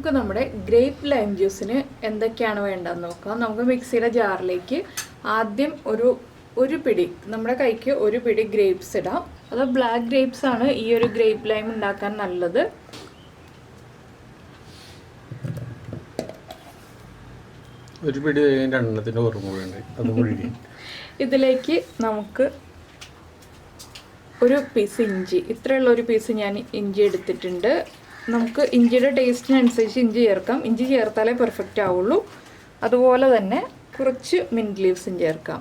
നമുക്ക് നമ്മുടെ grape lime ജ്യൂസിന് എന്തൊക്കെയാണ് വേണ്ടതെന്ന് നോക്കാം. നമുക്ക് മിക്സിയുടെ ജാറിലേക്ക് ആദ്യം ഒരു പിടി, നമ്മുടെ കൈക്ക് ഒരു പിടി ഗ്രേപ്സ് ഇടാം. അത് ബ്ലാക്ക് ഗ്രേപ്സ് ആണ് ഈ ഒരു ഗ്രേപ്പ് ലൈം ഉണ്ടാക്കാൻ നല്ലത്. ഒരു പിടി രണ്ടെണ്ണത്തിൻ്റെ ഓർമ്മ. ഇതിലേക്ക് നമുക്ക് ഒരു പീസ് ഇഞ്ചി, ഇത്രയുള്ള ഒരു പീസ് ഞാൻ ഇഞ്ചി എടുത്തിട്ടുണ്ട്. നമുക്ക് ഇഞ്ചിയുടെ ടേസ്റ്റിനനുസരിച്ച് ഇഞ്ചി ചേർക്കാം. ഇഞ്ചി ചേർത്താലേ പെർഫെക്റ്റ് ആവുള്ളൂ. അതുപോലെ തന്നെ കുറച്ച് മിൻറ്റ് ലീവ്സും ചേർക്കാം.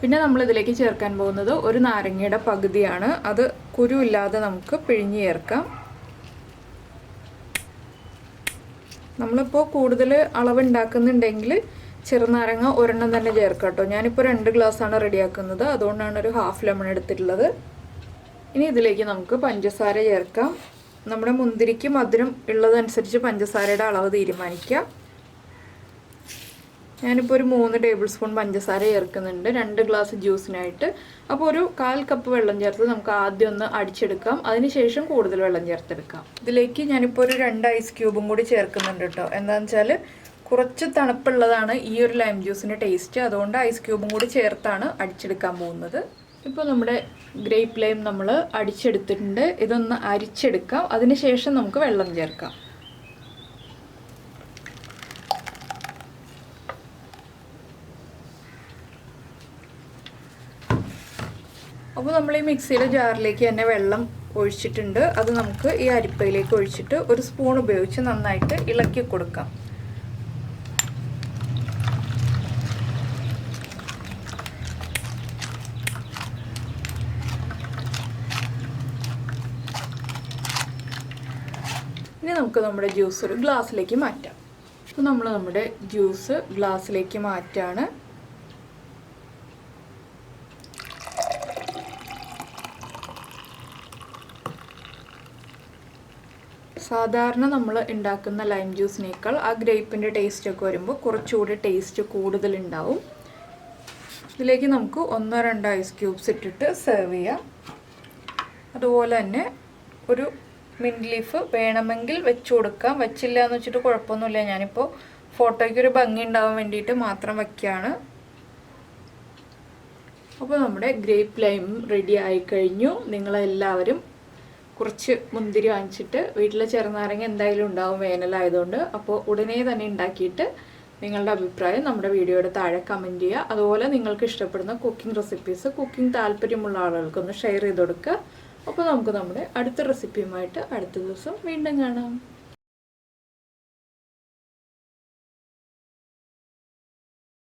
പിന്നെ നമ്മളിതിലേക്ക് ചേർക്കാൻ പോകുന്നത് ഒരു നാരങ്ങയുടെ പകുതിയാണ്. അത് കുരുവില്ലാതെ നമുക്ക് പിഴിഞ്ഞ് ചേർക്കാം. നമ്മളിപ്പോൾ കൂടുതൽ അളവ് ഉണ്ടാക്കുന്നുണ്ടെങ്കിൽ ചെറുനാരങ്ങ ഒരെണ്ണം തന്നെ ചേർക്കാം കേട്ടോ. ഞാനിപ്പോൾ 2 ഗ്ലാസ്സാണ് റെഡിയാക്കുന്നത്, അതുകൊണ്ടാണ് ഒരു ഹാഫ് ലെമൺ എടുത്തിട്ടുള്ളത്. ഇനി ഇതിലേക്ക് നമുക്ക് പഞ്ചസാര ചേർക്കാം. നമ്മുടെ മുന്തിരിക്ക് മധുരം ഉള്ളതനുസരിച്ച് പഞ്ചസാരയുടെ അളവ് തീരുമാനിക്കാം. ഞാനിപ്പോൾ ഒരു 3 ടേബിൾ സ്പൂൺ പഞ്ചസാര ചേർക്കുന്നുണ്ട് 2 ഗ്ലാസ് ജ്യൂസിനായിട്ട്. അപ്പോൾ ഒരു 1/4 കപ്പ് വെള്ളം ചേർത്ത് നമുക്ക് ആദ്യം ഒന്ന് അടിച്ചെടുക്കാം. അതിനുശേഷം കൂടുതൽ വെള്ളം ചേർത്തെടുക്കാം. ഇതിലേക്ക് ഞാനിപ്പോൾ ഒരു 2 ഐസ് ക്യൂബും കൂടി ചേർക്കുന്നുണ്ട് കേട്ടോ. എന്താണെന്ന് വെച്ചാൽ കുറച്ച് തണുപ്പുള്ളതാണ് ഈ ഒരു ലൈം ജ്യൂസിൻ്റെ ടേസ്റ്റ്. അതുകൊണ്ട് ഐസ് ക്യൂബും കൂടി ചേർത്താണ് അടിച്ചെടുക്കാൻ പോകുന്നത്. ഇപ്പോൾ നമ്മുടെ ഗ്രേപ്പ് ലൈം നമ്മൾ അടിച്ചെടുത്തിട്ടുണ്ട്. ഇതൊന്ന് അരിച്ചെടുക്കാം. അതിനുശേഷം നമുക്ക് വെള്ളം ചേർക്കാം. അപ്പോൾ നമ്മൾ ഈ മിക്സിയുടെ ജാറിലേക്ക് തന്നെ വെള്ളം ഒഴിച്ചിട്ടുണ്ട്. അത് നമുക്ക് ഈ അരിപ്പയിലേക്ക് ഒഴിച്ചിട്ട് ഒരു സ്പൂൺ ഉപയോഗിച്ച് നന്നായിട്ട് ഇളക്കി കൊടുക്കാം. ഇനി നമുക്ക് നമ്മുടെ ജ്യൂസ് ഒരു ഗ്ലാസ്സിലേക്ക് മാറ്റാം. അപ്പോൾ നമ്മൾ നമ്മുടെ ജ്യൂസ് ഗ്ലാസ്സിലേക്ക് മാറ്റാണ്. സാധാരണ നമ്മൾ ഉണ്ടാക്കുന്ന ലൈം ജ്യൂസിനേക്കാൾ ആ ഗ്രേപ്പിൻ്റെ ടേസ്റ്റൊക്കെ വരുമ്പോൾ കുറച്ചുകൂടി ടേസ്റ്റ് കൂടുതലുണ്ടാവും. ഇതിലേക്ക് നമുക്ക് 1-2 ഐസ് ക്യൂബ്സ് ഇട്ടിട്ട് സെർവ് ചെയ്യാം. അതുപോലെ തന്നെ ഒരു മിൻറ്റ് ലീഫ് വേണമെങ്കിൽ വെച്ച് കൊടുക്കാം. വെച്ചില്ല എന്ന് വെച്ചിട്ട് കുഴപ്പമൊന്നുമില്ല. ഞാനിപ്പോൾ ഫോട്ടോയ്ക്ക് ഒരു ഭംഗി ഉണ്ടാവാൻ വേണ്ടിയിട്ട് മാത്രം വയ്ക്കുകയാണ്. അപ്പോൾ നമ്മുടെ ഗ്രേപ്പ് ലൈം റെഡി ആയിക്കഴിഞ്ഞു. നിങ്ങളെല്ലാവരും കുറച്ച് മുന്തിരി വാങ്ങിച്ചിട്ട് വീട്ടിലെ ചെറുനാരങ്ങ എന്തായാലും ഉണ്ടാവും വേനലായതുകൊണ്ട്. അപ്പോൾ ഉടനെ തന്നെ ഉണ്ടാക്കിയിട്ട് നിങ്ങളുടെ അഭിപ്രായം നമ്മുടെ വീഡിയോയുടെ താഴെ കമൻറ്റ് ചെയ്യുക. അതുപോലെ നിങ്ങൾക്ക് ഇഷ്ടപ്പെടുന്ന കുക്കിംഗ് റെസിപ്പീസ്, കുക്കിംഗ് താല്പര്യമുള്ള ആളുകൾക്കൊന്ന് ഷെയർ ചെയ്ത് കൊടുക്കുക. അപ്പോൾ നമുക്ക് നമ്മുടെ അടുത്ത റെസിപ്പിയുമായിട്ട് അടുത്ത ദിവസം വീണ്ടും കാണാം.